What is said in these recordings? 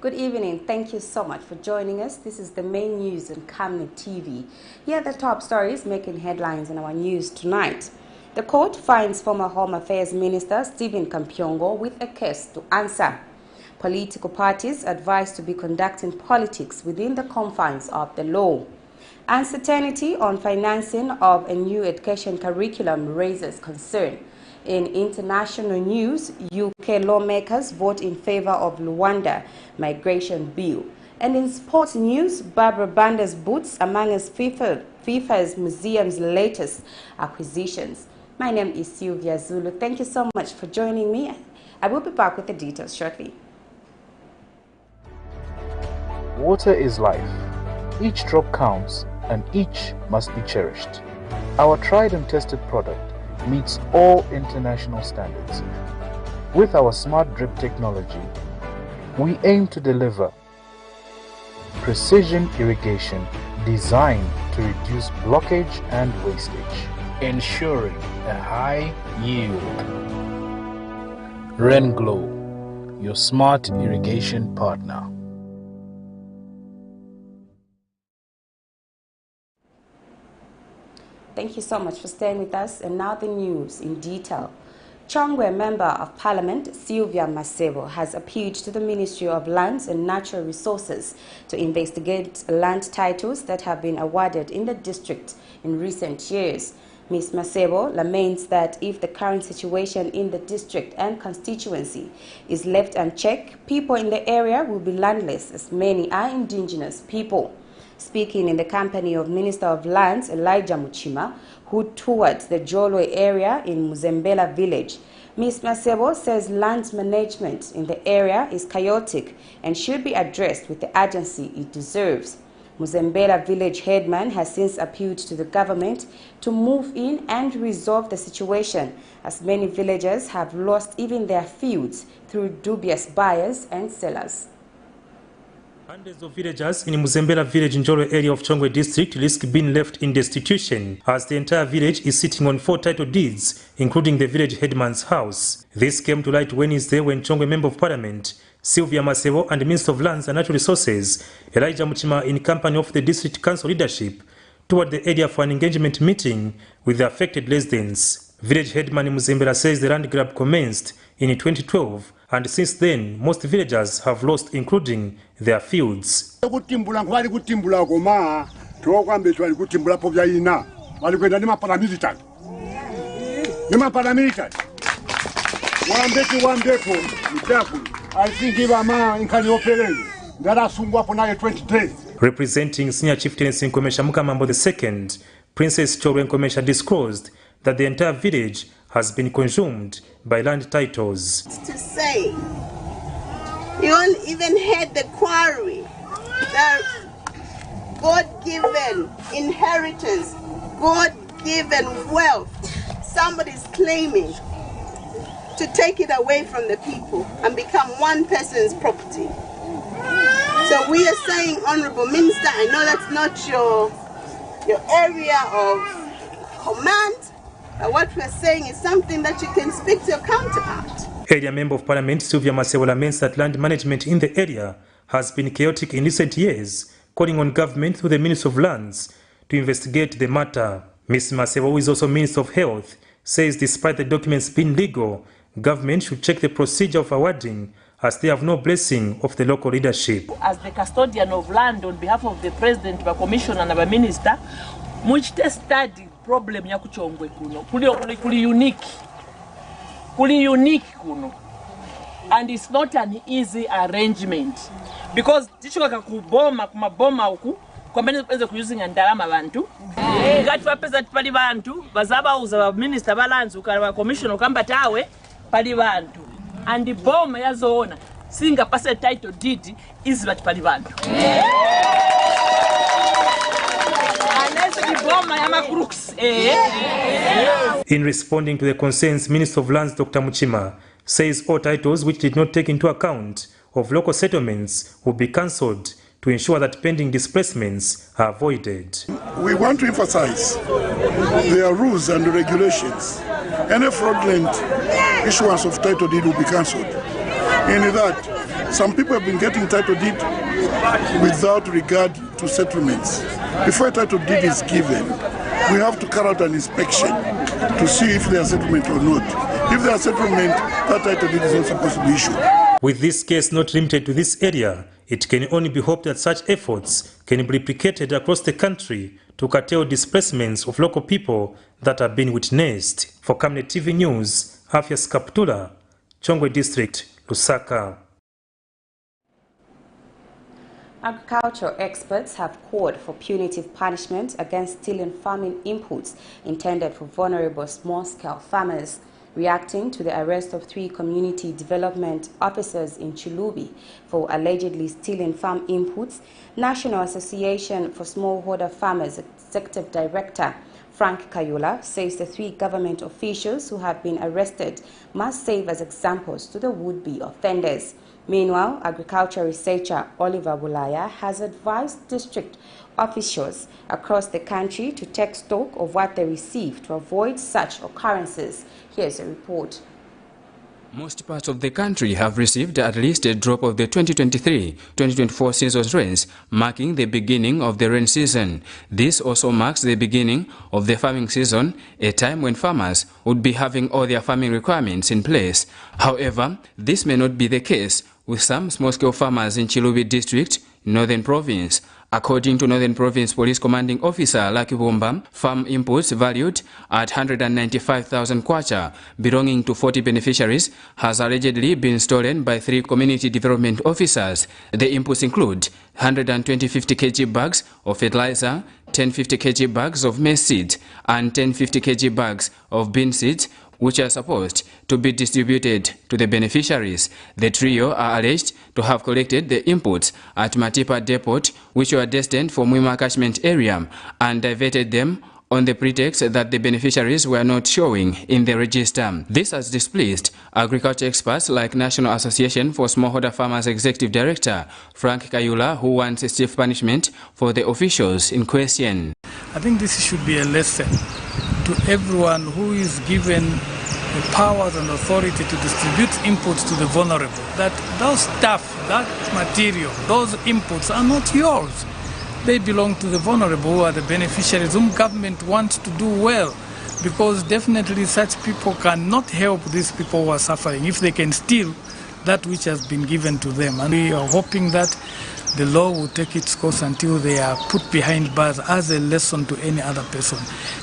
Good evening. Thank you so much for joining us. This is the main news on Camnet TV. Here are the top stories making headlines in our news tonight. The court finds former Home Affairs Minister Stephen KAMPYONGO with a case to answer. Political parties advised to be conducting politics within the confines of the law. Uncertainty on financing of a new education curriculum raises concern. In international news, UK lawmakers vote in favor of Rwanda migration bill. And in sports news, BANDA'S boots amongst FIFA's museum's latest acquisitions. My name is Sylvia Zulu. Thank you so much for joining me. I will be back with the details shortly. Water is life. Each drop counts and each must be cherished. Our tried and tested product meets all international standards. With our smart drip technology, we aim to deliver precision irrigation designed to reduce blockage and wastage, ensuring a high yield. RWANDA, your smart irrigation partner. Thank you so much for staying with us. And now the news in detail. Chongwe Member of Parliament Sylvia Masebo has appealed to the Ministry of Lands and Natural Resources to investigate land titles that have been awarded in the district in recent years. Ms. Masebo laments that if the current situation in the district and constituency is left unchecked, people in the area will be landless, as many are indigenous people. Speaking in the company of Minister of Lands Elijah Muchima, who toured the Jolwe area in Muzembela village, Ms. Masebo says land management in the area is chaotic and should be addressed with the urgency it deserves. Muzembela village headman has since appealed to the government to move in and resolve the situation, as many villagers have lost even their fields through dubious buyers and sellers. Hundreds of villagers in Muzembela village in Jolwe area of Chongwe district risk being left in destitution, as the entire village is sitting on 4 title deeds, including the village headman's house. This came to light Wednesday when Chongwe Member of Parliament Sylvia Masebo and the Minister of Lands and Natural Resources Elijah Muchima, in company of the district council leadership, toured the area for an engagement meeting with the affected residents. Village headman in Muzembela says the land grab commenced in 2012, and since then most villagers have lost, including their fields. Representing senior chieftains in Komesha Mukamambo II, Princess Chorwe Komesha disclosed that the entire village has been consumed by land titles. To say, you won't even had the quarry, the God-given inheritance, God-given wealth. Somebody's claiming to take it away from the people and become one person's property. So we are saying, Honorable Minister, I know that's not your area of command, but what we're saying is something that you can speak to your counterpart. Area Member of Parliament Sylvia Masebo laments that land management in the area has been chaotic in recent years, calling on government through the Ministry of Lands to investigate the matter. Ms. Masebo, who is also Minister of Health, says despite the documents being legal, government should check the procedure of awarding, as they have no blessing of the local leadership. As the custodian of land on behalf of the President, the Commissioner and the Minister, which study problem ya kuchongwe kuno kuli unique kuno, and it's not an easy arrangement because tichoka kuboma kumaboma uku kwambene peze kuyuzinga ndalama bantu ngati wapeza pali bantu bazaba uza ba minister balanzi ukala commissioner kamba tawe pali bantu and boma yazoona singa pase title deed is bat pali bantu. In responding to the concerns, Minister of Lands Dr. Muchima says all titles which did not take into account of local settlements will be cancelled to ensure that pending displacements are avoided. We want to emphasize there are rules and regulations. Any fraudulent issuance of title deed will be cancelled. In that, Some people have been getting title deed without regard to settlements. Before a title deed is given, we have to carry out an inspection to see if there are settlement or not. If there are settlement, that title deed is not supposed to be issued. With this case not limited to this area, it can only be hoped that such efforts can be replicated across the country to curtail displacements of local people that have been witnessed. For Camnet TV News, Afias Kaptula, Chongwe District, Lusaka. Agricultural experts have called for punitive punishment against stealing farming inputs intended for vulnerable small-scale farmers. Reacting to the arrest of 3 community development officers in Chulubi for allegedly stealing farm inputs, National Association for Smallholder Farmers Executive Director Frank Kayula says the 3 government officials who have been arrested must serve as examples to the would-be offenders. Meanwhile, agriculture researcher Oliver Bulaya has advised district officials across the country to take stock of what they receive to avoid such occurrences. Here's a report. Most parts of the country have received at least a drop of the 2023-2024 season's rains, marking the beginning of the rain season. This also marks the beginning of the farming season, a time when farmers would be having all their farming requirements in place. However, this may not be the case with some small-scale farmers in Chulubi District, Northern Province. According to Northern Province Police Commanding Officer Lucky Bomba, farm inputs valued at 195,000 kwacha belonging to 40 beneficiaries has allegedly been stolen by 3 community development officers. The inputs include 120 50 kg bags of fertilizer, 10 50 kg bags of maize seed, and 10 50 kg bags of bean seeds, which are supposed to be distributed to the beneficiaries. The trio are alleged to have collected the inputs at Matipa Depot, which were destined for Mwima catchment area, and diverted them on the pretext that the beneficiaries were not showing in the register. This has displeased agriculture experts like National Association for Smallholder Farmers Executive Director Frank Kayula, who wants a stiff punishment for the officials in question. I think this should be a lesson to everyone who is given the powers and authority to distribute inputs to the vulnerable, that those stuff, that material, those inputs are not yours. They belong to the vulnerable, who are the beneficiaries, whom government wants to do well, because definitely such people cannot help these people who are suffering if they can steal that which has been given to them. And we are hoping that the law will take its course until they are put behind bars as a lesson to any other person.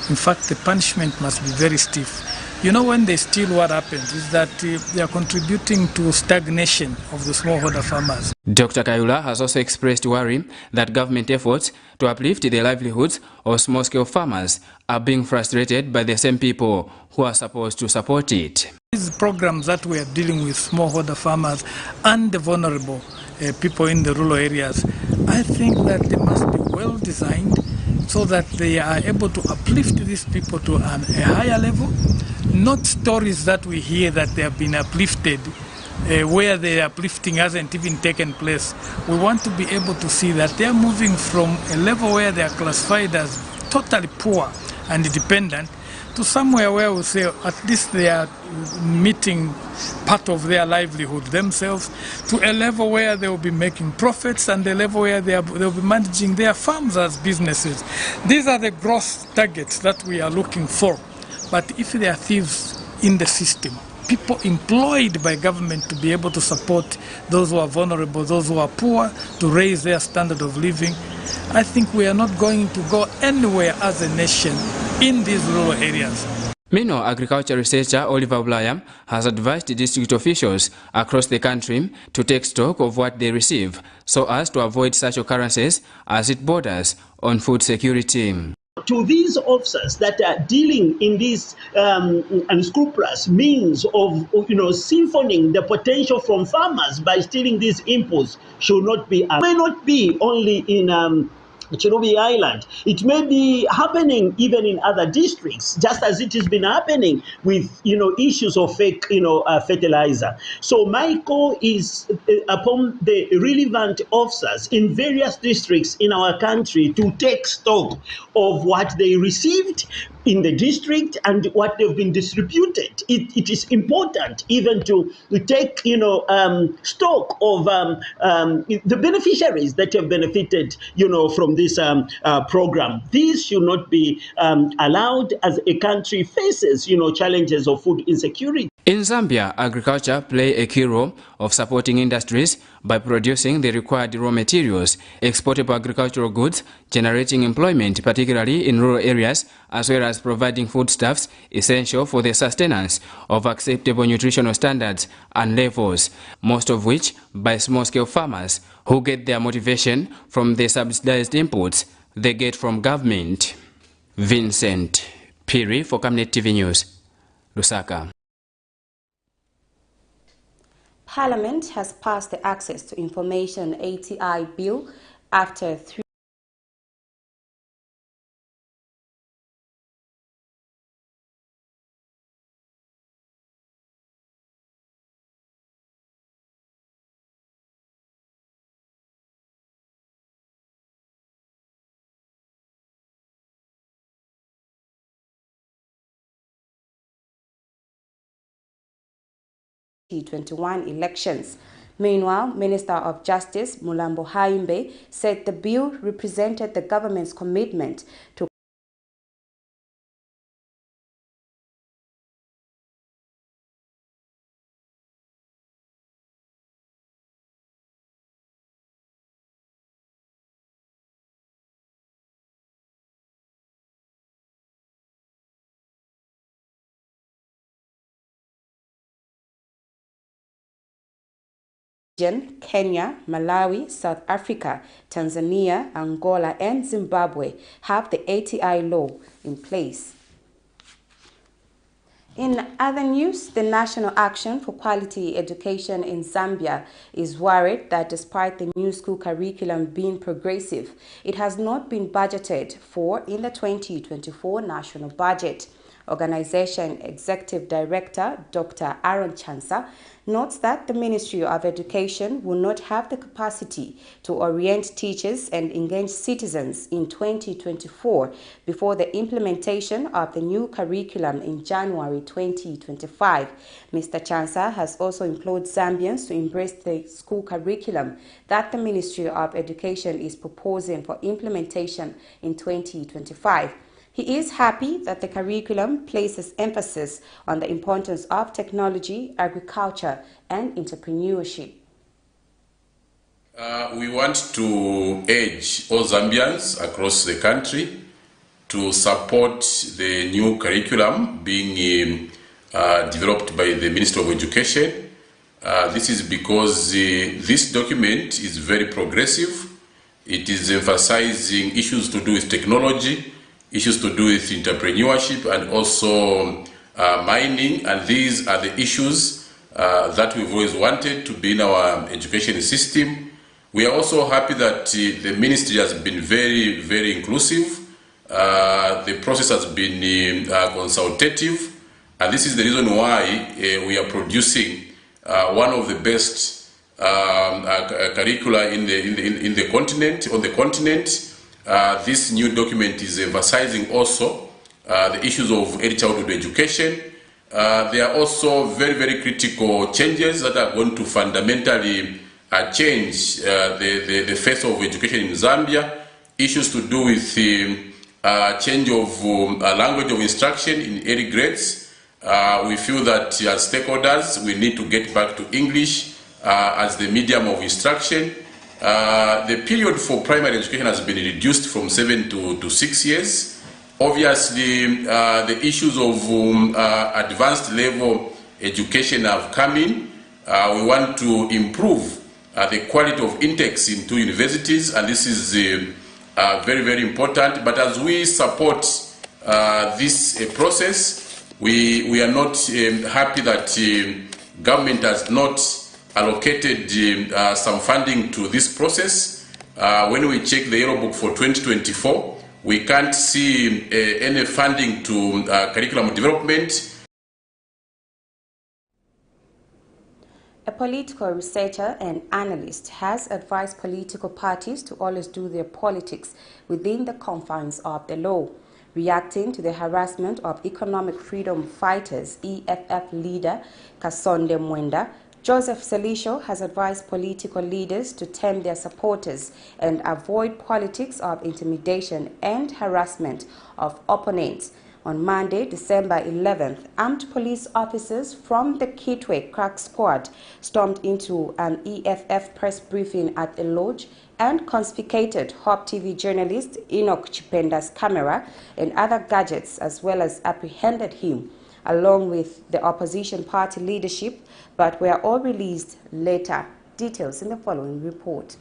In fact, the punishment must be very stiff. You know, when they steal, what happens is that they are contributing to stagnation of the smallholder farmers. Dr. Kayula has also expressed worry that government efforts to uplift the livelihoods of small-scale farmers are being frustrated by the same people who are supposed to support it. These programs that we are dealing with smallholder farmers and the vulnerable people in the rural areas, I think that they must be well designed so that they are able to uplift these people to a higher level. Not stories that we hear that they have been uplifted where the uplifting hasn't even taken place. We want to be able to see that they are moving from a level where they are classified as totally poor and dependent to somewhere where we say at least they are meeting part of their livelihood themselves, to a level where they will be making profits and a level where they will be managing their farms as businesses. These are the growth targets that we are looking for. But if there are thieves in the system, people employed by government to be able to support those who are vulnerable, those who are poor, to raise their standard of living, I think we are not going to go anywhere as a nation in these rural areas. Meanwhile, agriculture researcher Oliver Bulaya has advised district officials across the country to take stock of what they receive so as to avoid such occurrences as it borders on food security. To these officers that are dealing in these unscrupulous means of, siphoning the potential from farmers by stealing these inputs should not be. It may not be only in Chulubi Island. It may be happening even in other districts, just as it has been happening with, issues of fake, fertilizer. So my call is upon the relevant officers in various districts in our country to take stock of what they received, in the district and what they've been distributed. It is important even to take, stock of the beneficiaries that have benefited, from this program. This should not be allowed as a country faces, challenges of food insecurity. In Zambia, agriculture play a key role of supporting industries by producing the required raw materials, exportable agricultural goods, generating employment, particularly in rural areas, as well as providing foodstuffs essential for the sustenance of acceptable nutritional standards and levels, most of which by small-scale farmers who get their motivation from the subsidized inputs they get from government. Vincent Piri for Camnet TV News, Lusaka. Parliament has passed the Access to Information ATI bill after 3 2021 elections. Meanwhile, Minister of Justice Mulambo Haimbe said the bill represented the government's commitment to Kenya, Malawi, South Africa, Tanzania, Angola, and Zimbabwe have the ATI law in place. In other news, the National Action for Quality Education in Zambia is worried that despite the new school curriculum being progressive, it has not been budgeted for in the 2024 national budget. Organization Executive Director Dr. Aaron Chansa notes that the Ministry of Education will not have the capacity to orient teachers and engage citizens in 2024 before the implementation of the new curriculum in January 2025. Mr. Chansa has also implored Zambians to embrace the school curriculum that the Ministry of Education is proposing for implementation in 2025. He is happy that the curriculum places emphasis on the importance of technology, agriculture, and entrepreneurship. We want to urge all Zambians across the country to support the new curriculum being developed by the Ministry of Education. This is because this document is very progressive. It is emphasizing issues to do with technology, issues to do with entrepreneurship, and also mining, and these are the issues that we've always wanted to be in our education system. We are also happy that the ministry has been very, very inclusive. The process has been consultative, and this is the reason why we are producing one of the best curricula on the continent. This new document is emphasizing also the issues of early childhood education. There are also very, very critical changes that are going to fundamentally change the face of education in Zambia. Issues to do with the change of language of instruction in early grades. We feel that as stakeholders, we need to get back to English as the medium of instruction. The period for primary education has been reduced from 7 to 6 years. Obviously, the issues of advanced level education have come in. We want to improve the quality of intakes into universities, and this is very, very important. But as we support this process, we are not happy that government has not allocated some funding to this process. When we check the Yellow Book for 2024, we can't see any funding to curriculum development. A political researcher and analyst has advised political parties to always do their politics within the confines of the law. Reacting to the harassment of Economic Freedom Fighters EFF leader Kasonde Mwenda, Joseph Selisho has advised political leaders to tame their supporters and avoid politics of intimidation and harassment of opponents. On Monday, December 11th, armed police officers from the Kitwe Crack Squad stormed into an EFF press briefing at a lodge and confiscated Hope TV journalist Enoch Chipenda's camera and other gadgets, as well as apprehended him, along with the opposition party leadership, but were all released later. Details in the following report.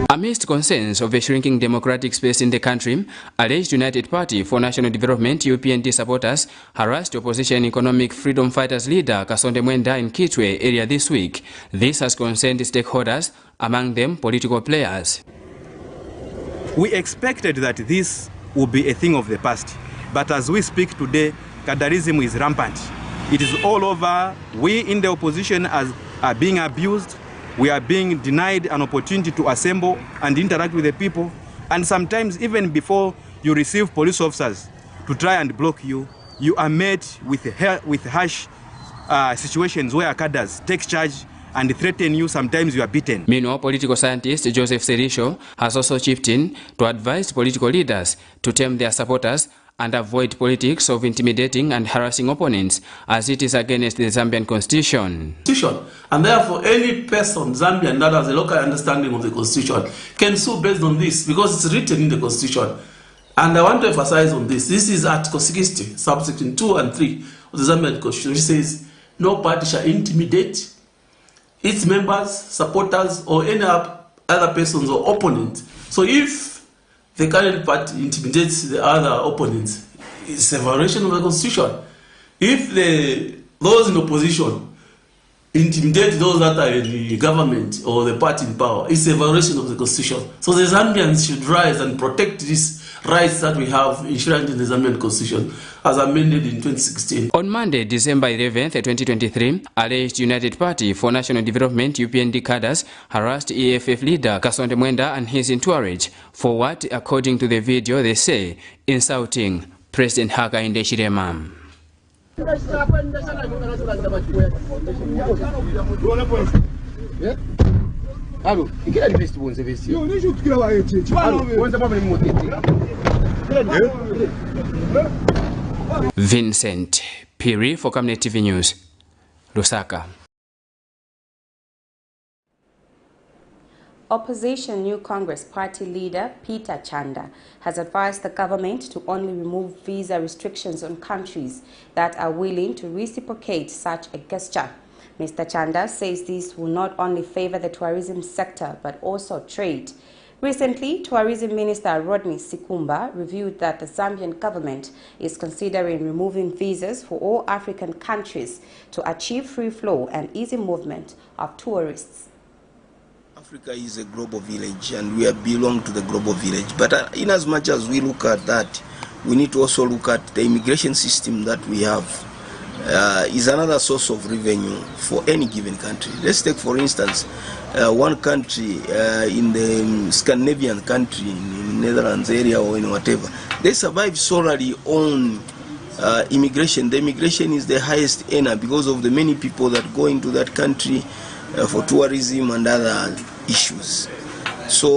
Amidst concerns of a shrinking democratic space in the country, alleged United Party for National Development UPND supporters harassed opposition Economic Freedom Fighters leader Kasonde Mwenda in Kitwe area this week. This has concerned stakeholders, among them political players. We expected that this would be a thing of the past, but as we speak today, Kadarism is rampant. It is all over. We in the opposition are being abused. We are being denied an opportunity to assemble and interact with the people. And sometimes even before you receive police officers to try and block you, you are met with harsh situations where cadres take charge and threaten you. Sometimes you are beaten. Meanwhile, political scientist Joseph Selisho has also chipped in to advise political leaders to tame their supporters and avoid politics of intimidating and harassing opponents, as it is against the Zambian constitution. And therefore, any person, Zambian, that has a local understanding of the constitution can sue based on this, because it's written in the constitution. And I want to emphasize on this. This is Article 60, subsection 2 and 3 of the Zambian constitution, which says, no party shall intimidate its members, supporters, or any other persons or opponents. So if the current party intimidates the other opponents, it's a violation of the constitution. If those in opposition intimidate those that are in the government or the party in power, it's a violation of the constitution. So the Zambians should rise and protect these rights that we have enshrined in the Zambian constitution as amended in 2016. On Monday, December 11th, 2023, alleged United Party for National Development UPND cadres harassed EFF leader Kasonde Mwenda and his entourage for what, according to the video, they say, insulting President Hakainde Hichilema. Vincent Piri for Camnet TV News, Lusaka. Opposition New Congress Party leader Peter Chanda has advised the government to only remove visa restrictions on countries that are willing to reciprocate such a gesture. Mr. Chanda says this will not only favor the tourism sector but also trade. Recently, Tourism Minister Rodney Sikumba revealed that the Zambian government is considering removing visas for all African countries to achieve free flow and easy movement of tourists. Africa is a global village and we belong to the global village. But in as much as we look at that, we need to also look at the immigration system that we have. Is another source of revenue for any given country. Let's take, for instance, one country in the Scandinavian country, in the Netherlands area or in whatever. They survive solely on immigration. The immigration is the highest earner because of the many people that go into that country for tourism and other issues. So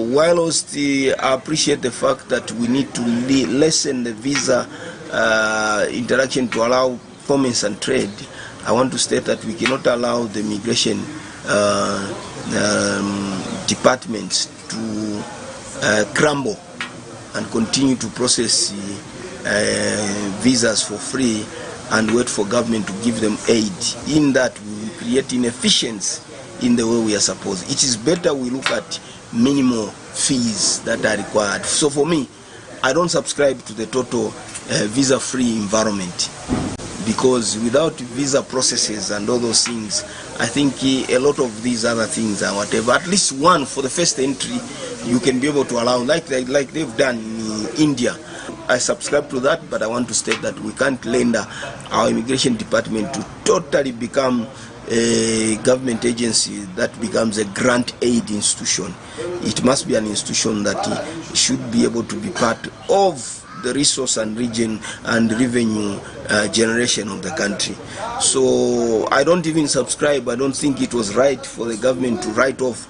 whilst I appreciate the fact that we need to lessen the visa interaction to allow commerce and trade, I want to state that we cannot allow the immigration departments to crumble and continue to process visas for free and wait for government to give them aid. In that, we will create inefficiency in the way we are supposed. It is better we look at minimal fees that are required. So for me, I don't subscribe to the total visa-free environment, because without visa processes and all those things, I think a lot of these other things are whatever. At least one for the first entry, you can be able to allow, like they've done in India. I subscribe to that, but I want to state that we can't render our immigration department to totally become a government agency that becomes a grant aid institution. It must be an institution that should be able to be part of the resource and region and revenue generation of the country. So I don't even subscribe. I don't think it was right for the government to write off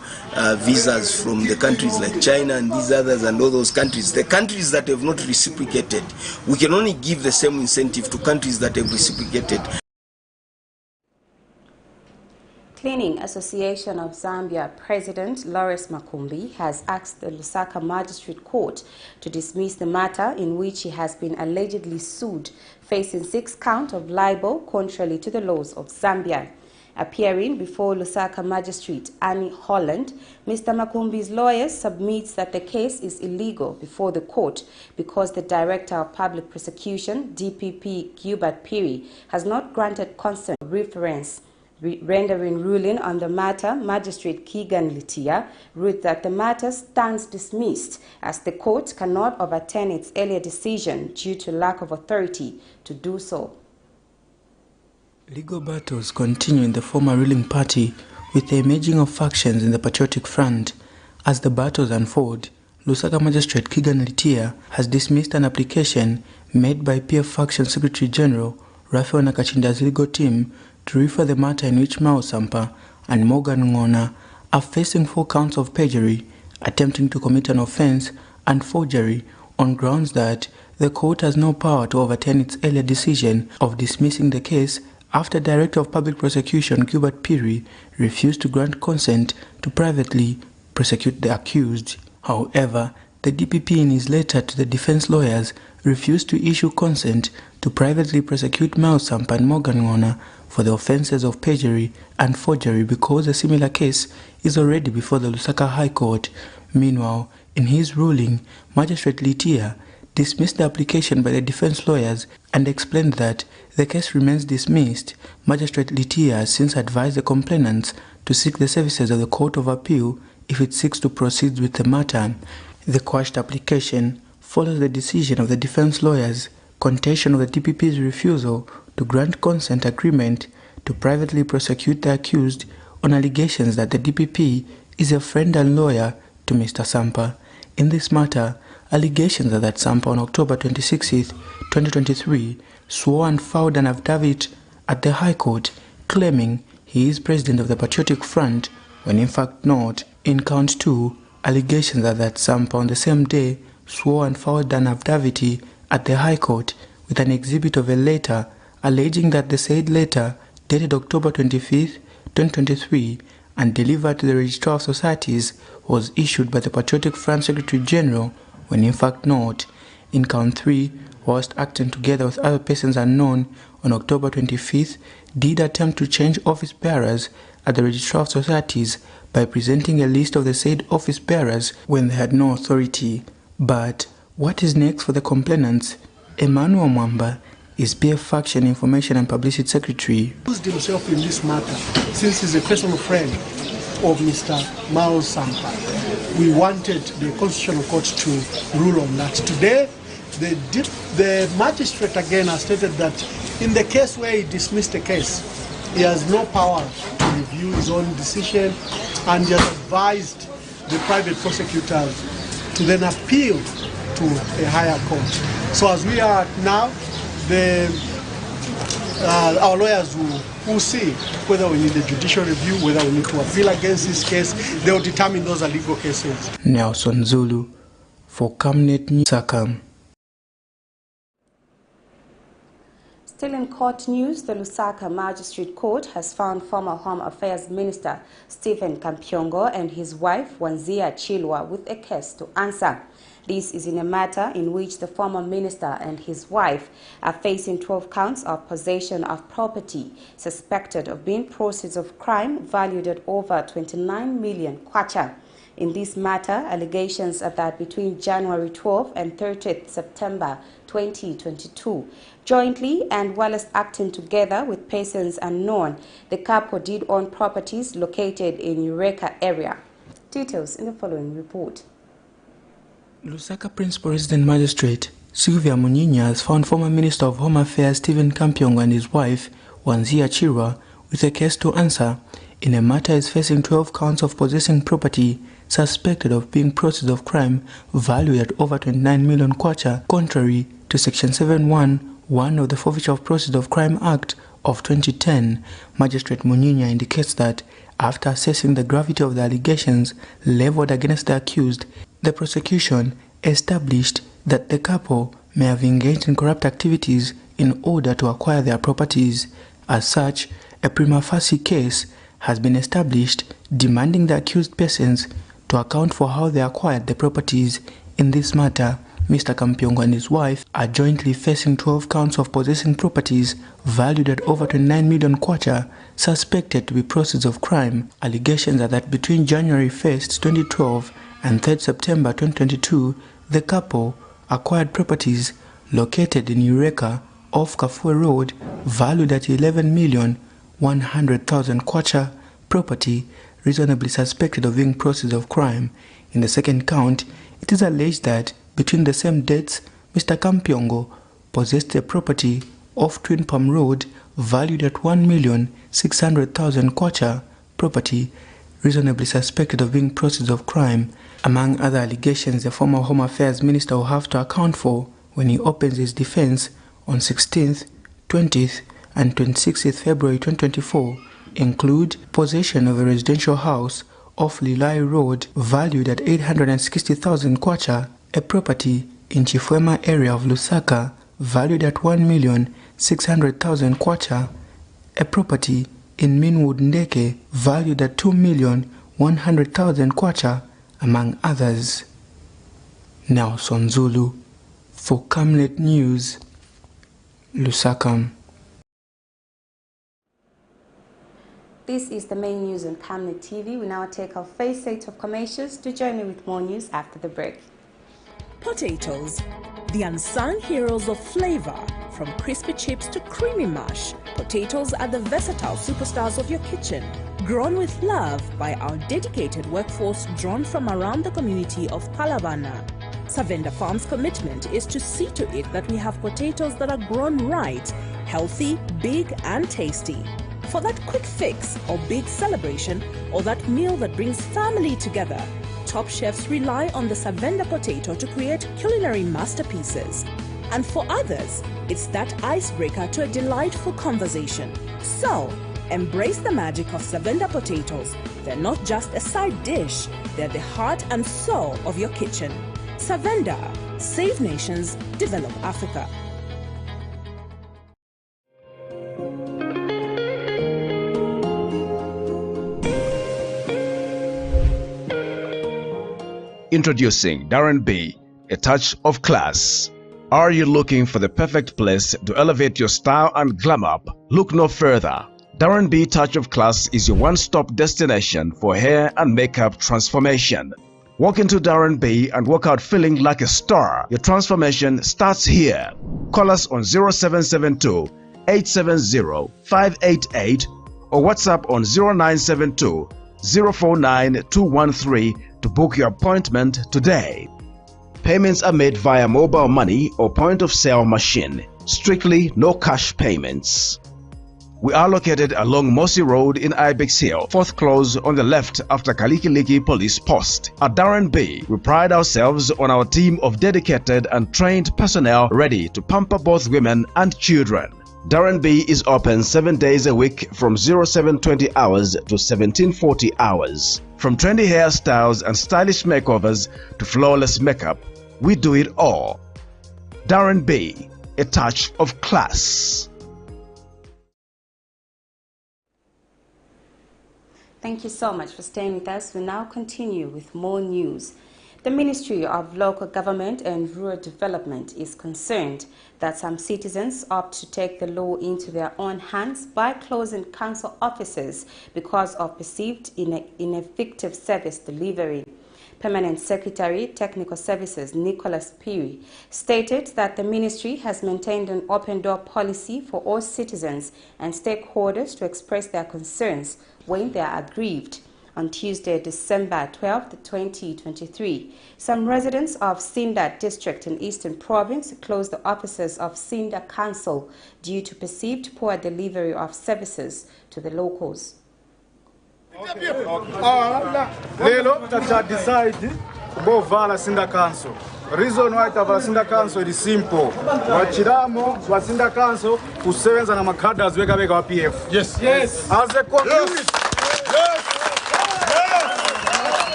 visas from the countries like China and these others and all those countries. The countries that have not reciprocated, we can only give the same incentive to countries that have reciprocated. Cleaning Association of Zambia President Lawrence Makumbi has asked the Lusaka Magistrate Court to dismiss the matter in which he has been allegedly sued, facing 6 counts of libel contrary to the laws of Zambia. Appearing before Lusaka Magistrate Annie Holland, Mr. Makumbi's lawyer submits that the case is illegal before the court because the Director of Public Prosecution, DPP Gilbert Piri, has not granted consent reference. Rendering ruling on the matter, Magistrate Keegan Litia wrote that the matter stands dismissed as the court cannot overturn its earlier decision due to lack of authority to do so. Legal battles continue in the former ruling party with the emerging of factions in the Patriotic Front. As the battles unfold, Lusaka Magistrate Keegan Litia has dismissed an application made by PF Faction Secretary General Raphael Nakachinda's legal team to refer the matter in which Mao Sampa and Morgan Ngona are facing 4 counts of perjury, attempting to commit an offense, and forgery on grounds that the court has no power to overturn its earlier decision of dismissing the case after Director of Public Prosecution Gilbert Piri refused to grant consent to privately prosecute the accused. However, the DPP in his letter to the defense lawyers refused to issue consent to privately prosecute Mao Sampa and Morgan Ngona for the offences of perjury and forgery because a similar case is already before the Lusaka High Court. Meanwhile, in his ruling, Magistrate Litia dismissed the application by the defense lawyers and explained that the case remains dismissed. Magistrate Litia has since advised the complainants to seek the services of the Court of Appeal if it seeks to proceed with the matter. The quashed application follows the decision of the defense lawyers' contention of the DPP's refusal to grant consent agreement to privately prosecute the accused on allegations that the DPP is a friend and lawyer to Mr. Sampa. In this matter, allegations are that Sampa on October 26, 2023, swore and filed an affidavit at the High Court claiming he is president of the Patriotic Front when in fact not. In count 2, allegations are that Sampa on the same day swore and filed an affidavit at the High Court with an exhibit of a letter alleging that the said letter, dated October 25, 2023, and delivered to the Registrar of Societies, was issued by the Patriotic Front Secretary General when in fact not. In count 3, whilst acting together with other persons unknown on October 25th, did attempt to change office bearers at the Registrar of Societies by presenting a list of the said office bearers when they had no authority. But what is next for the complainants? Emmanuel Mwamba is PF Faction Information and Publicity Secretary. He used himself in this matter since he's a personal friend of Mr. Mao Sampa. We wanted the Constitutional Court to rule on that. Today, the magistrate again has stated that in the case where he dismissed the case, he has no power to review his own decision, and he has advised the private prosecutors to then appeal to a higher court. So as we are now, our lawyers will see whether we need a judicial review, whether we need to appeal against this case. They will determine those are legal cases. Nelson Zulu for Camnet News. Still in court news, the Lusaka Magistrate Court has found former Home Affairs Minister Stephen Kampyongo and his wife Wanzia Chilwa with a case to answer. This is in a matter in which the former minister and his wife are facing 12 counts of possession of property suspected of being proceeds of crime valued at over 29 million kwacha. In this matter, allegations are that between January 12 and 30th September 2022, jointly and whilst acting together with persons unknown, the couple did own properties located in Eureka area. Details in the following report. Lusaka Principal Resident Magistrate Sylvia Munyinya has found former Minister of Home Affairs Stephen Kampyongo and his wife, Wanzia Chirwa, with a case to answer in a matter is facing 12 counts of possessing property suspected of being proceeds of crime valued at over 29 million kwacha, contrary to Section 7.1.1 of the Forfeiture of Proceeds of Crime Act of 2010. Magistrate Munyinya indicates that after assessing the gravity of the allegations leveled against the accused, the prosecution established that the couple may have engaged in corrupt activities in order to acquire their properties. As such, a prima facie case has been established demanding the accused persons to account for how they acquired the properties. In this matter, Mr. Kampyongo and his wife are jointly facing 12 counts of possessing properties valued at over 29 million kwacha, suspected to be proceeds of crime. Allegations are that between January 1st, 2012 and 3rd September 2022, the couple acquired properties located in Eureka off Kafue Road valued at 11,100,000 kwacha, property reasonably suspected of being proceeds of crime. In the second count, it is alleged that between the same dates, Mr. Kampyongo possessed a property off Twin Palm Road valued at 1,600,000 kwacha, property reasonably suspected of being proceeds of crime. Among other allegations the former Home Affairs Minister will have to account for when he opens his defense on 16th, 20th and 26th February 2024 include possession of a residential house off Lilai Road valued at 860,000 kwacha, a property in Chifwema area of Lusaka valued at 1,600,000 kwacha, a property in Minwood Ndeke valued at 2,100,000 kwacha, among others. Nelson Zulu for Camnet News, Lusaka. This is the main news on Camnet TV. We now take our first set of commercials. To join me with more news after the break. Potatoes, the unsung heroes of flavor. From crispy chips to creamy mash, potatoes are the versatile superstars of your kitchen. Grown with love by our dedicated workforce drawn from around the community of Palavana. Savenda Farm's commitment is to see to it that we have potatoes that are grown right, healthy, big and tasty. For that quick fix or big celebration or that meal that brings family together, top chefs rely on the Savenda potato to create culinary masterpieces. And for others, it's that icebreaker to a delightful conversation. So, embrace the magic of Savenda potatoes. They're not just a side dish, they're the heart and soul of your kitchen. Savenda, save nations, develop Africa. Introducing Darren B, a touch of class. Are you looking for the perfect place to elevate your style and glam up? Look no further. Darren B Touch of Class is your one-stop destination for hair and makeup transformation. Walk into Darren B and walk out feeling like a star. Your transformation starts here. Call us on 0772 870 588 or WhatsApp on 0972 049 213 to book your appointment today. Payments are made via mobile money or point-of-sale machine. Strictly no cash payments. We are located along Mossy Road in Ibex Hill, fourth close on the left after Kalikiliki Police Post. At Darren B, we pride ourselves on our team of dedicated and trained personnel ready to pamper both women and children. Darren B is open 7 days a week from 0720 hours to 1740 hours. From trendy hairstyles and stylish makeovers to flawless makeup, we do it all. Darren B, a touch of class. Thank you so much for staying with us. We now continue with more news. The Ministry of Local Government and Rural Development is concerned that some citizens opt to take the law into their own hands by closing council offices because of perceived ineffective service delivery. Permanent Secretary, Technical Services Nicholas Piri stated that the ministry has maintained an open-door policy for all citizens and stakeholders to express their concerns when they are aggrieved. On Tuesday, December 12, 2023, some residents of Sinda district in Eastern Province closed the offices of Sinda Council due to perceived poor delivery of services to the locals. Lelo tata decide bovala Sinda Council. Reason why tavala Sinda Council is simple. Wachiramo wa Sinda Council kusebenza na makaders weka wa PF. Yes. Yes. As a community. Yes.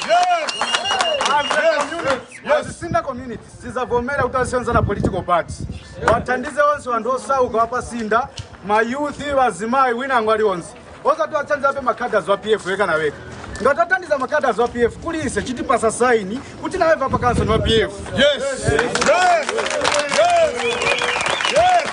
Yes. As a community. Yes. Sinda community. Sizavomera utasenza na political party. Watandize onse wandosauka wapa Sinda, ma youth wazimai wina ngwali onse. Oza tuwachanza hape makaders wa PF weka na weka. Ngatatandiza makaders wa PF kulise chiti pasa saini kuti nawe hapa council wa PF. Yes. Yes. Yes. Yes. Yes.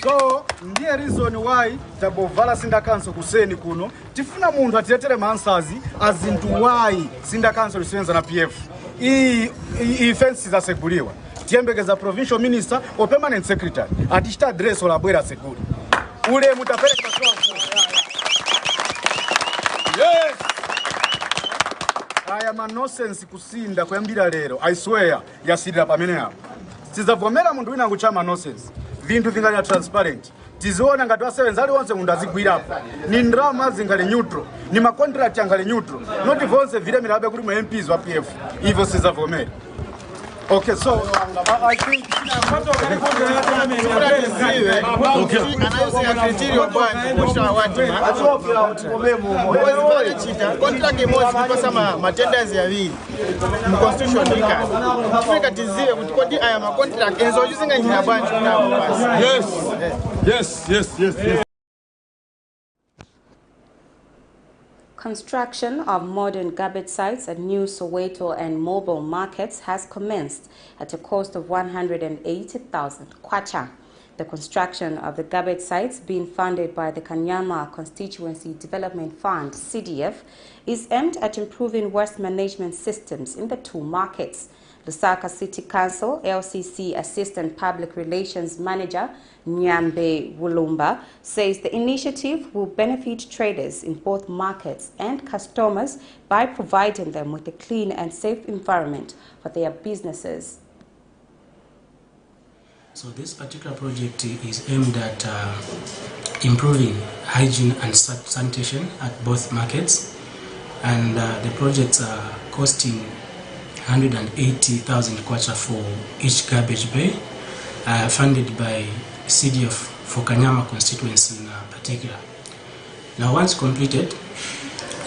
So ndiye reason why tabovala Sinda Council kuseni kuno tifuna mundu atiletere mansazi azintu why Sinda Council isenza na PF. I fence za seguliwa. Tiembekeza provincial minister or permanent secretary atishita address ola bwera seguri. Ule mutapeleka kwa. Yes. I am a nonsense kusinda kwembira lero. I swear yasidira pamene hapo. Sizavomera mundu wina nguchama nonsense. Vintu vinganya transparent. Tiziona ngati wasebenza ali wonse mundu azigwira hapo. Ni ndrama zingale neutral. Ni ma contract yangale neutral. Not vonse vile mirabe kuri mu MPs wa PF. Hivyo sizavomera. Okay, so I think yes. Construction of modern garbage sites at New Soweto and mobile markets has commenced at a cost of 180,000 kwacha. The construction of the garbage sites, being funded by the Kanyama Constituency Development Fund, CDF, is aimed at improving waste management systems in the two markets. Lusaka City Council LCC Assistant Public Relations Manager Nyambe Wulumba says the initiative will benefit traders in both markets and customers by providing them with a clean and safe environment for their businesses. So this particular project is aimed at improving hygiene and sanitation at both markets, and the projects are costing 180,000 kwacha for each garbage bay, funded by CDF for Kanyama constituency in particular. Now, once completed,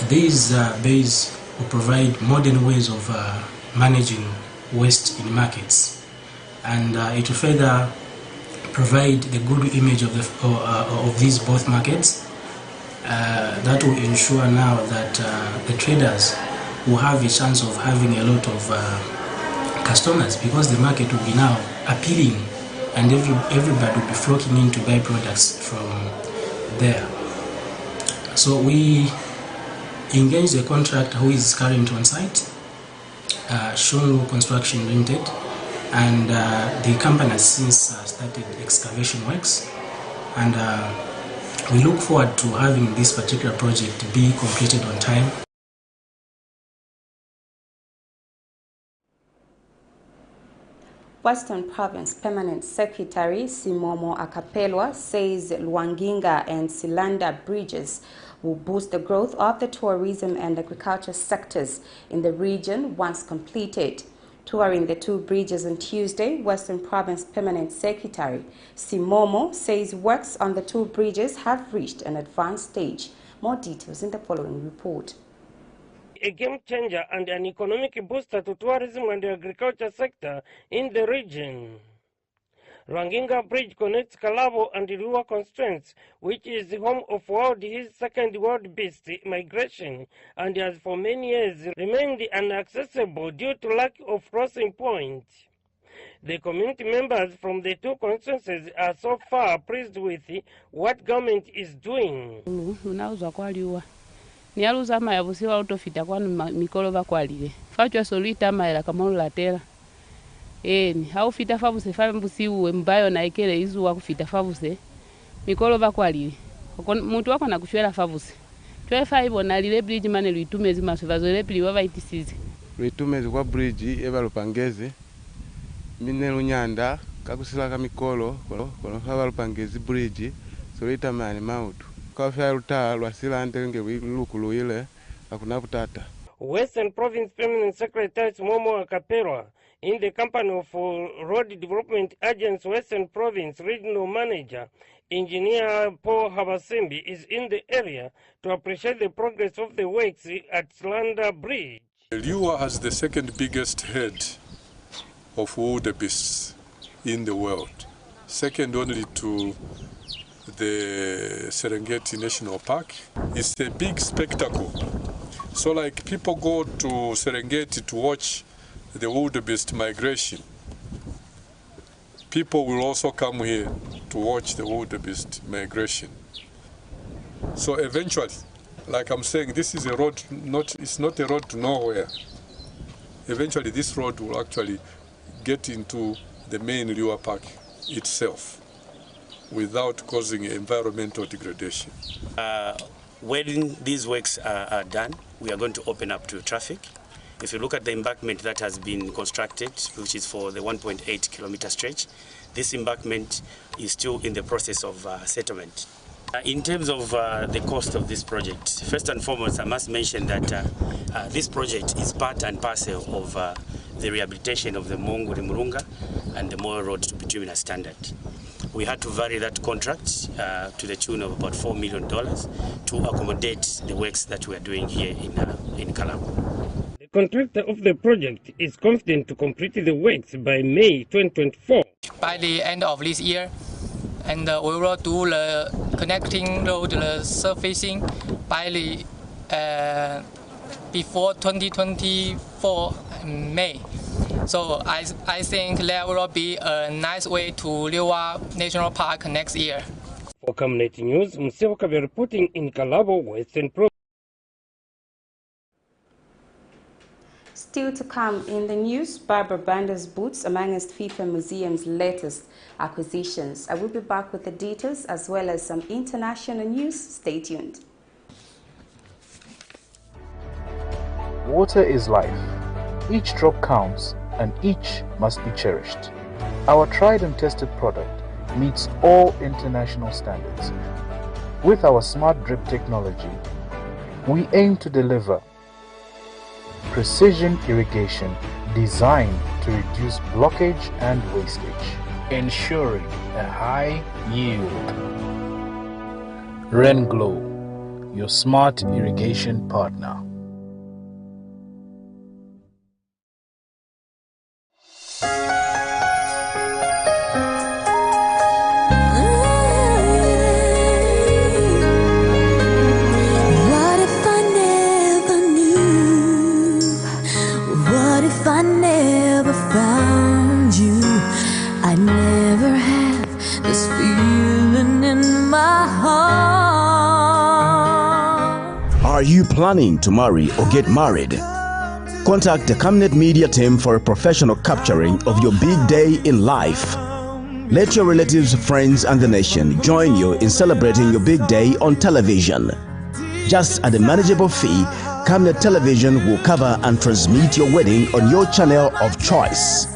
these bays will provide modern ways of managing waste in markets, and it will further provide the good image of these both markets. That will ensure now that the traders will have a chance of having a lot of customers, because the market will be now appealing and everybody will be flocking in to buy products from there. So we engaged a contractor who is currently on site, Shonlu Construction Limited, and the company has since started excavation works, and we look forward to having this particular project be completed on time. Western Province Permanent Secretary Simomo Akapelwa says Lwanginga and Silanda bridges will boost the growth of the tourism and agriculture sectors in the region once completed. Touring the two bridges on Tuesday, Western Province Permanent Secretary Simomo says works on the two bridges have reached an advanced stage. More details in the following report. A game changer and an economic booster to tourism and the agriculture sector in the region. Rwanginga Bridge connects Kalabo and Ruwa constraints, which is the home of his second world beast migration, and has for many years remained inaccessible due to lack of crossing points. The community members from the two constituencies are so far pleased with what government is doing. Nialuza maya busiwa utofita kwanu mikolo bakwalile. Fachwa solita maya kamolo latela. Ni hau fita fabuse fa mbusiwe mbayo na ekele izu wa kufita fabuse. Mikolo bakwalile. Muntu wako na kushwela fabuse. twefaibona lile bridge mane lwitumezi masovazo lepiliwa vaitisizi lwitumezi kwa bridge eva lupangezi mine lunyanda kakusila kamikolo kolofava lupangezi bridge solitamani mautu kafya lutaa lwasila ntelenge lukuluile akuna butata. Western Province Permanent Secretary Momo Akapelwa in the company of Road Development Agency Western Province Regional Manager Engineer Paul Habasimbi is in the area to appreciate the progress of the works at Rwanda Bridge. Liwa has the second biggest herd of wildebeests in the world, second only to the Serengeti National Park. It's a big spectacle. So like people go to Serengeti to watch the wildebeest migration, people will also come here to watch the wildebeest migration. So eventually, like I'm saying, this is a road, it's not a road to nowhere. Eventually this road will actually get into the main Liwa Park itself without causing environmental degradation. When these works are done, we are going to open up to traffic. If you look at the embankment that has been constructed, which is for the 1.8 kilometer stretch, this embankment is still in the process of settlement. In terms of the cost of this project, first and foremost, I must mention that this project is part and parcel of the rehabilitation of the Monguri Murunga and the Moyo Road to bituminous standard. We had to vary that contract to the tune of about $4 million to accommodate the works that we are doing here in Kalabo. The contractor of the project is confident to complete the works by May 2024. By the end of this year, and we will do the connecting road, the surfacing by the before 2024 May. So I think there will be a nice way to Liwa National Park next year. For Camnet News, Mseoka reporting in Kalabo, Western Province. Still to come in the news, BANDA'S boots amongst FIFA Museum's latest acquisitions. I will be back with the details as well as some international news. Stay tuned. Water is life. Each drop counts and each must be cherished. Our tried and tested product meets all international standards. With our smart drip technology, we aim to deliver precision irrigation designed to reduce blockage and wastage, ensuring a high yield. RenGlow, your smart irrigation partner. Are you planning to marry or get married? Contact the Camnet Media team for a professional capturing of your big day in life. Let your relatives, friends and the nation join you in celebrating your big day on television. Just at a manageable fee, Camnet Television will cover and transmit your wedding on your channel of choice.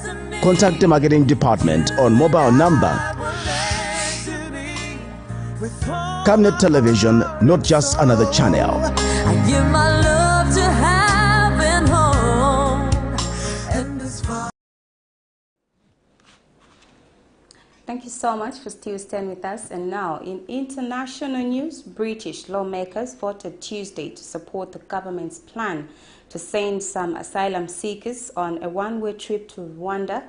Contact the marketing department on mobile number. Camnet Television, not just another channel. I give my love to having home. And as far Thank you so much for still staying with us. And now, in international news, British lawmakers voted Tuesday to support the government's plan to send some asylum seekers on a one-way trip to Rwanda,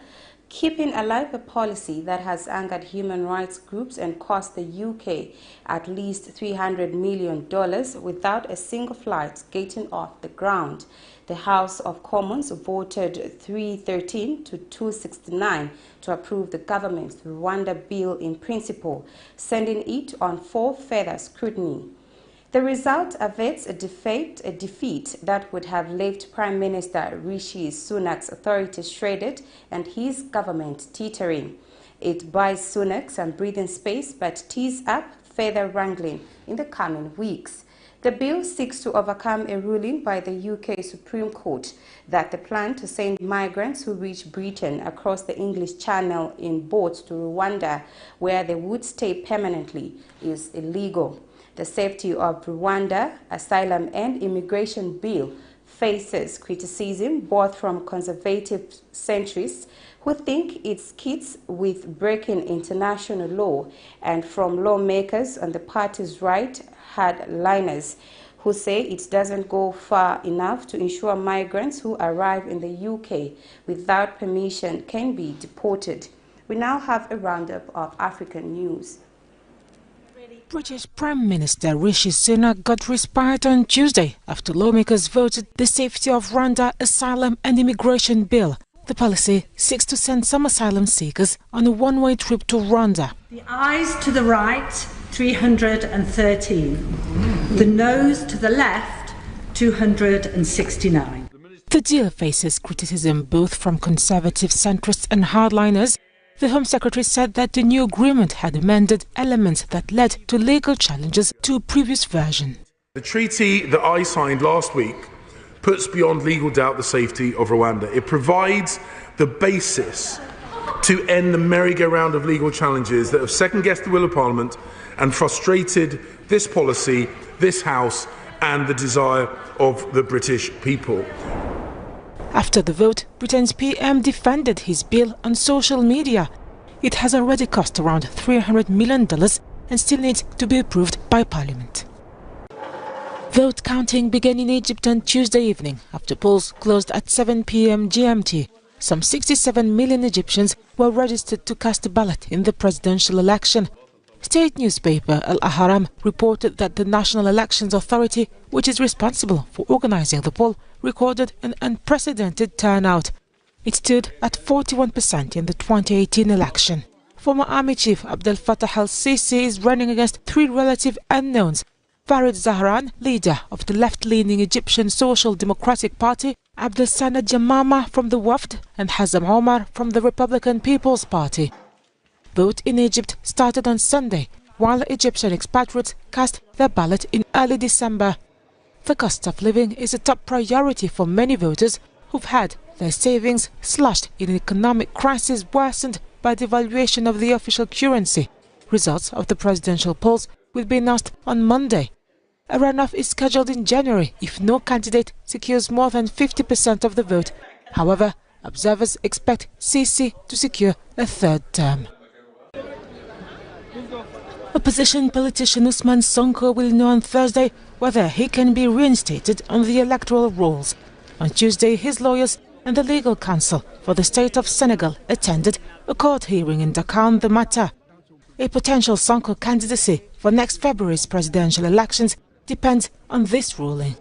keeping alive a policy that has angered human rights groups and cost the UK at least $300 million without a single flight getting off the ground. The House of Commons voted 313 to 269 to approve the government's Rwanda bill in principle, sending it on for further scrutiny. The result averts a defeat that would have left Prime Minister Rishi Sunak's authority shredded and his government teetering. It buys Sunak some breathing space but tees up further wrangling in the coming weeks. The bill seeks to overcome a ruling by the UK Supreme Court that the plan to send migrants who reach Britain across the English Channel in boats to Rwanda, where they would stay permanently, is illegal. The Safety of Rwanda Asylum and Immigration Bill faces criticism both from conservative centrists who think it skirts with breaking international law and from lawmakers on the party's right hardliners who say it doesn't go far enough to ensure migrants who arrive in the UK without permission can be deported. We now have a roundup of African news. British Prime Minister Rishi Sunak got respite on Tuesday after lawmakers voted the Safety of Rwanda Asylum and Immigration Bill. The policy seeks to send some asylum seekers on a one-way trip to Rwanda. The ayes to the right, 313. The noes to the left, 269. The deal faces criticism both from conservative centrists and hardliners. The Home Secretary said that the new agreement had amended elements that led to legal challenges to a previous version. The treaty that I signed last week puts beyond legal doubt the safety of Rwanda. It provides the basis to end the merry-go-round of legal challenges that have second-guessed the will of Parliament and frustrated this policy, this House and the desire of the British people. After the vote, Britain's PM defended his bill on social media. It has already cost around $300 million and still needs to be approved by Parliament. Vote counting began in Egypt on Tuesday evening after polls closed at 7 p.m. GMT. Some 67 million Egyptians were registered to cast a ballot in the presidential election. State newspaper Al Ahram reported that the National Elections Authority, which is responsible for organizing the poll, recorded an unprecedented turnout. It stood at 41% in the 2018 election. Former Army Chief Abdel Fattah al-Sisi is running against three relative unknowns: Farid Zahran, leader of the left-leaning Egyptian Social Democratic Party, Abdel Sanad Jamama from the Wafd, and Hazem Omar from the Republican People's Party. Vote in Egypt started on Sunday, while Egyptian expatriates cast their ballot in early December. The cost of living is a top priority for many voters who've had their savings slashed in an economic crisis worsened by the devaluation of the official currency. Results of the presidential polls will be announced on Monday. A runoff is scheduled in January if no candidate secures more than 50% of the vote. However, observers expect Sisi to secure a third term. Opposition politician Ousmane Sonko will know on Thursday whether he can be reinstated on the electoral rolls. On Tuesday, his lawyers and the legal counsel for the state of Senegal attended a court hearing in Dakar on the matter. A potential Sonko candidacy for next February's presidential elections depends on this ruling.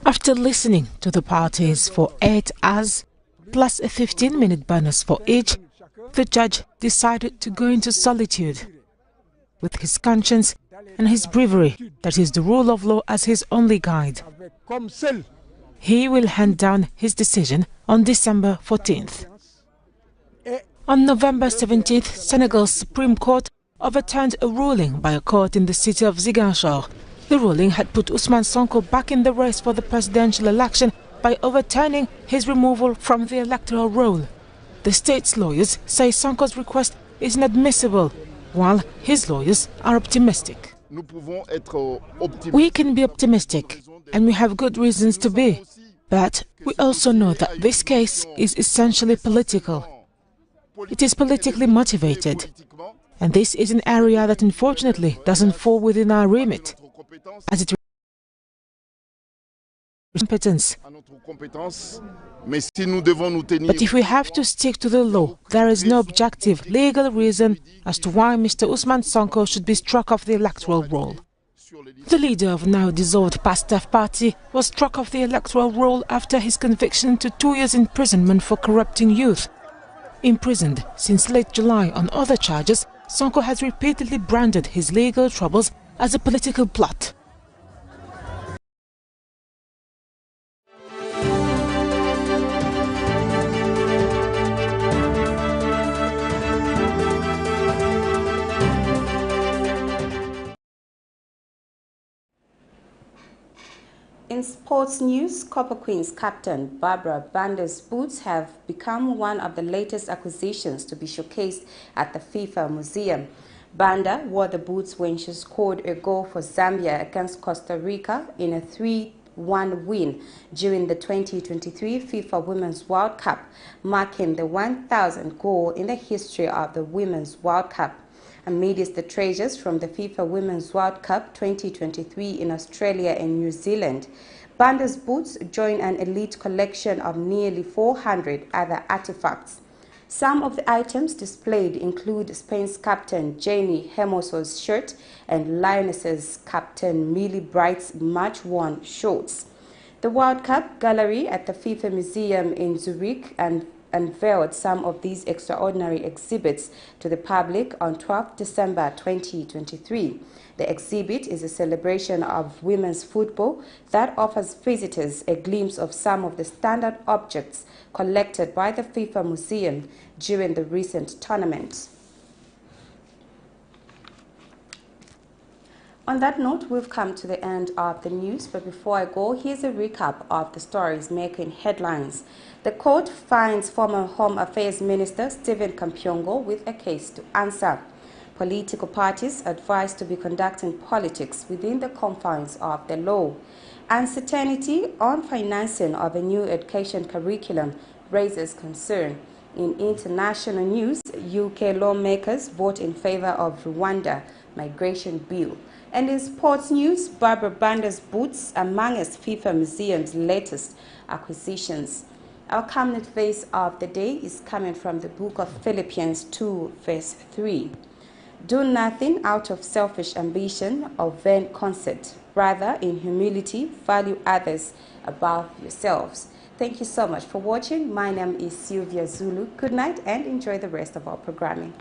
After listening to the parties for 8 hours, plus a 15-minute bonus for each, the judge decided to go into solitude. With his conscience and his bravery, that is the rule of law, as his only guide. He will hand down his decision on December 14th. On November 17th, Senegal's Supreme Court overturned a ruling by a court in the city of Ziguinchor. The ruling had put Ousmane Sonko back in the race for the presidential election by overturning his removal from the electoral roll. The state's lawyers say Sonko's request is inadmissible, while his lawyers are optimistic. We can be optimistic, and we have good reasons to be, but we also know that this case is essentially political. It is politically motivated, and this is an area that unfortunately doesn't fall within our remit, as it competence. But if we have to stick to the law, there is no objective legal reason as to why Mr. Ousmane Sonko should be struck off the electoral roll. The leader of now dissolved PASTEF party was struck off the electoral roll after his conviction to 2 years imprisonment for corrupting youth. Imprisoned since late July on other charges, Sonko has repeatedly branded his legal troubles as a political plot. In sports news, Copper Queen's captain Barbra BANDA'S boots have become one of the latest acquisitions to be showcased at the FIFA Museum. Banda wore the boots when she scored a goal for Zambia against Costa Rica in a 3-1 win during the 2023 FIFA Women's World Cup, marking the 1,000th goal in the history of the Women's World Cup. Amidst the treasures from the FIFA Women's World Cup 2023 in Australia and New Zealand, Banda's boots join an elite collection of nearly 400 other artifacts. Some of the items displayed include Spain's captain Jenny Hermoso's shirt and Lionesses captain Millie Bright's match-worn shorts. The World Cup gallery at the FIFA Museum in Zurich unveiled some of these extraordinary exhibits to the public on 12 December 2023. The exhibit is a celebration of women's football that offers visitors a glimpse of some of the standard objects collected by the FIFA Museum during the recent tournament. On that note, we've come to the end of the news, but before I go, here's a recap of the stories making headlines. The court finds former Home Affairs Minister Stephen Kampyongo with a case to answer. Political parties advised to be conducting politics within the confines of the law. Uncertainty on financing of a new education curriculum raises concern. In international news, UK lawmakers vote in favor of Rwanda migration bill. And in sports news, Barbra BANDA'S boots amongst FIFA Museum's latest acquisitions. Our Camnet verse of the day is coming from the book of Philippians 2, verse 3. Do nothing out of selfish ambition or vain conceit. Rather, in humility, value others above yourselves. Thank you so much for watching. My name is Sylvia Zulu. Good night and enjoy the rest of our programming.